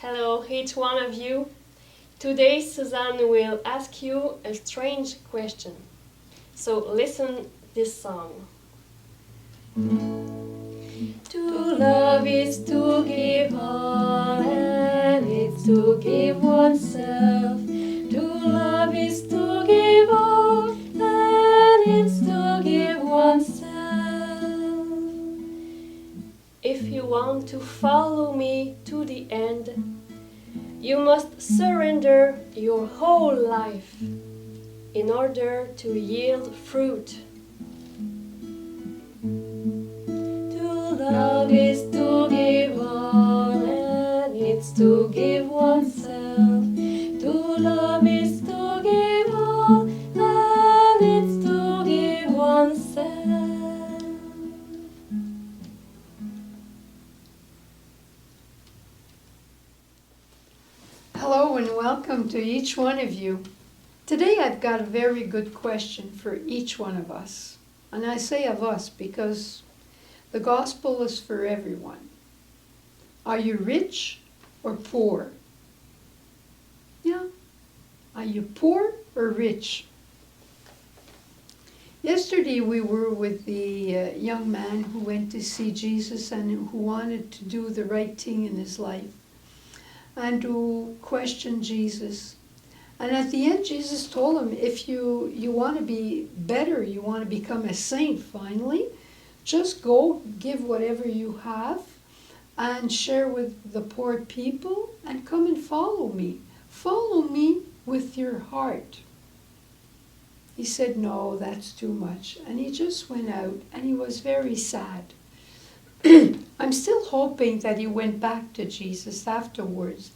Hello, each one of you. Today, Suzanne will ask you a strange question. So listen this song. To love is to give all, and it's to give oneself. To love is to give all, and it's to give oneself. If you want to follow me to the end, you must surrender your whole life in order to yield fruit. To love is to give all, and it's to give oneself. To love is to give all, and it's to give oneself. Hello and welcome to each one of you. Today I've got a very good question for each one of us. And I say of us because the gospel is for everyone. Are you rich or poor? Yeah. Are you poor or rich? Yesterday we were with the young man who went to see Jesus and who wanted to do the right thing in his life, and who questioned Jesus. And at the end, Jesus told him, if you want to be better, you want to become a saint finally, just go give whatever you have and share with the poor people and come and follow me. Follow me with your heart. He said, no, that's too much. And he just went out and he was very sad. I'm still hoping that he went back to Jesus afterwards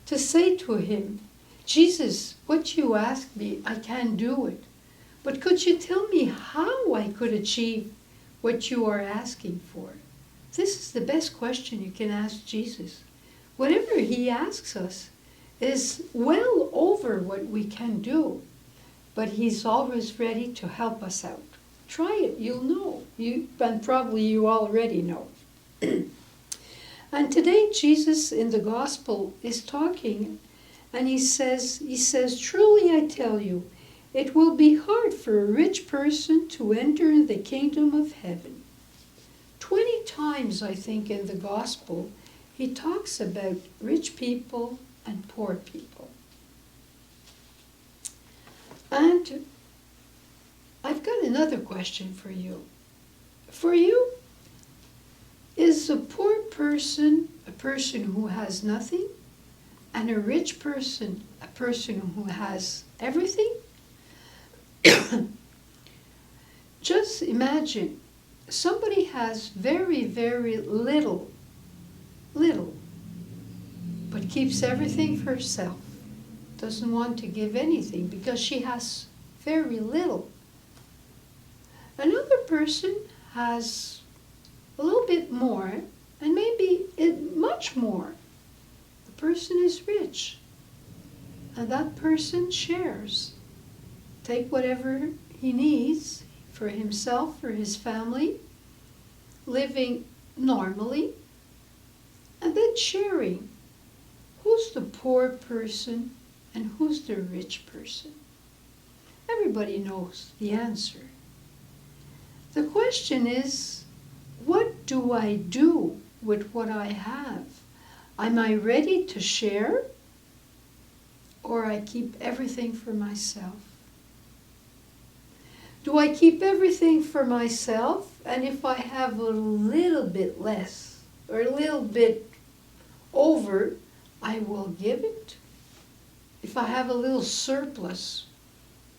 to say to him, Jesus, what you asked me, I can't do it. But could you tell me how I could achieve what you are asking for? This is the best question you can ask Jesus. Whatever he asks us is well over what we can do, but he's always ready to help us out. Try it, you'll know. And probably you already know. And today Jesus in the gospel is talking, and he says, truly I tell you, it will be hard for a rich person to enter the kingdom of heaven. 20 times, I think, in the gospel, he talks about rich people and poor people. And I've got another question for you. For you, is a poor person a person who has nothing, and a rich person a person who has everything? Just imagine somebody has very, very little, but keeps everything for herself. Doesn't want to give anything because she has very little. Another person has a little bit more, and maybe much more. The person is rich, and that person shares. Take whatever he needs for himself, for his family, living normally, and then sharing. Who's the poor person and who's the rich person? Everybody knows the answer. The question is, what do I do with what I have? Am I ready to share, or I keep everything for myself? Do I keep everything for myself, and if I have a little bit less or a little bit over, I will give it? If I have a little surplus,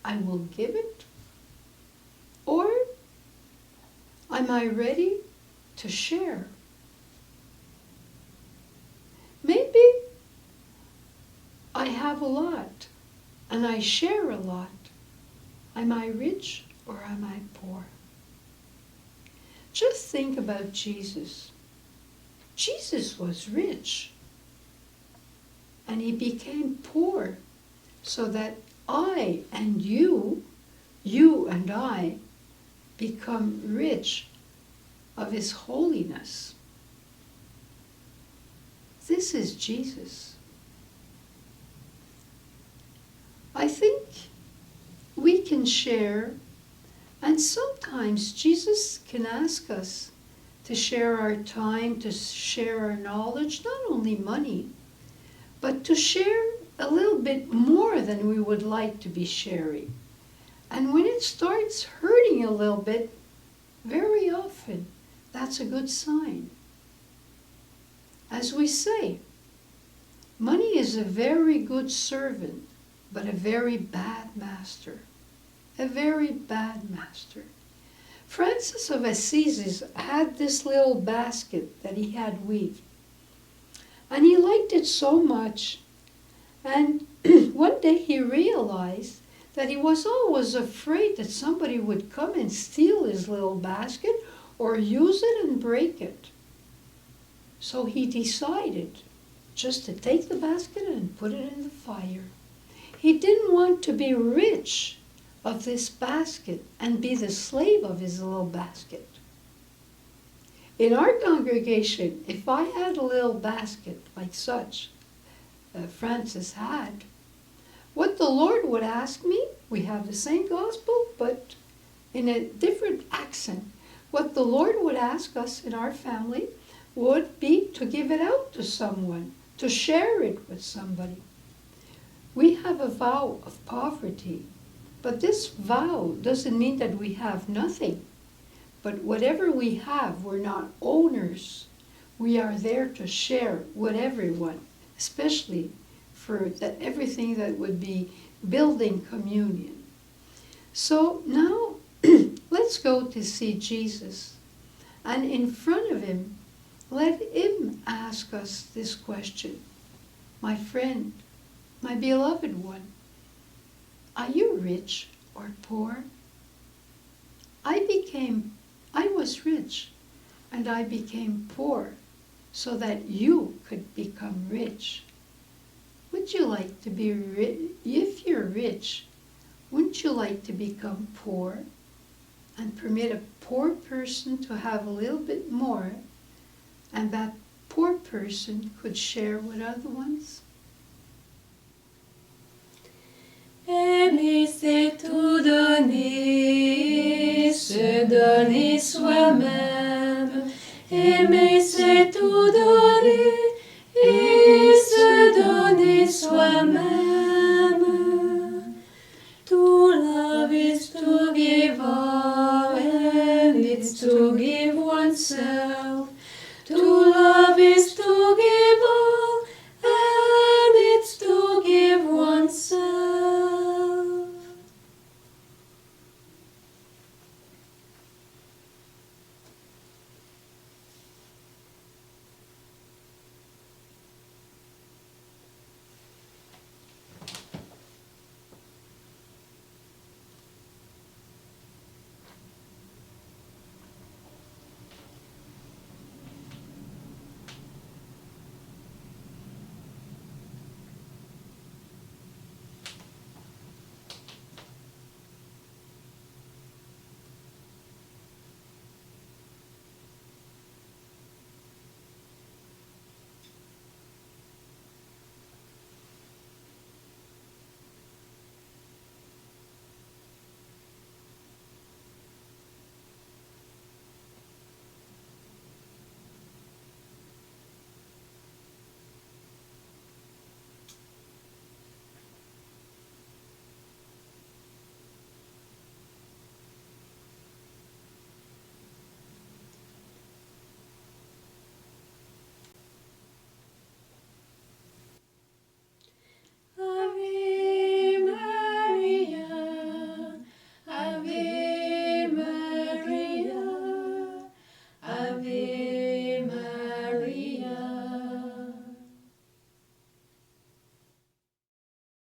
I will give it? Or am I ready to share? Maybe I have a lot and I share a lot. Am I rich or am I poor? Just think about Jesus. Jesus was rich and he became poor so that I and you and I become rich of his holiness. This is Jesus. I think we can share, and sometimes Jesus can ask us to share our time, to share our knowledge, not only money, but to share a little bit more than we would like to be sharing. And when it starts hurting a little bit, very often, that's a good sign. As we say, money is a very good servant, but a very bad master. A very bad master. Francis of Assisi had this little basket that he had weaved. And he liked it so much. And one day he realized that he was always afraid that somebody would come and steal his little basket or use it and break it. So he decided just to take the basket and put it in the fire. He didn't want to be rich of this basket and be the slave of his little basket. In our congregation, if I had a little basket like such, Francis had, what the Lord would ask me, we have the same gospel, but in a different accent. What the Lord would ask us in our family would be to give it out to someone, to share it with somebody. We have a vow of poverty, but this vow doesn't mean that we have nothing. But whatever we have, we're not owners. We are there to share with everyone, especially for everything that would be building communion. So now let's go to see Jesus. And in front of him, let him ask us this question. My friend, my beloved one, are you rich or poor? I was rich and I became poor so that you could become rich. Would you like to be rich? If you're rich, wouldn't you like to become poor and permit a poor person to have a little bit more, and that poor person could share with other ones? Aimer, c'est tout donner, se donner soi-même. Aimer, c'est tout donner et se donner soi-même. To love is to give all, and it's to give oneself.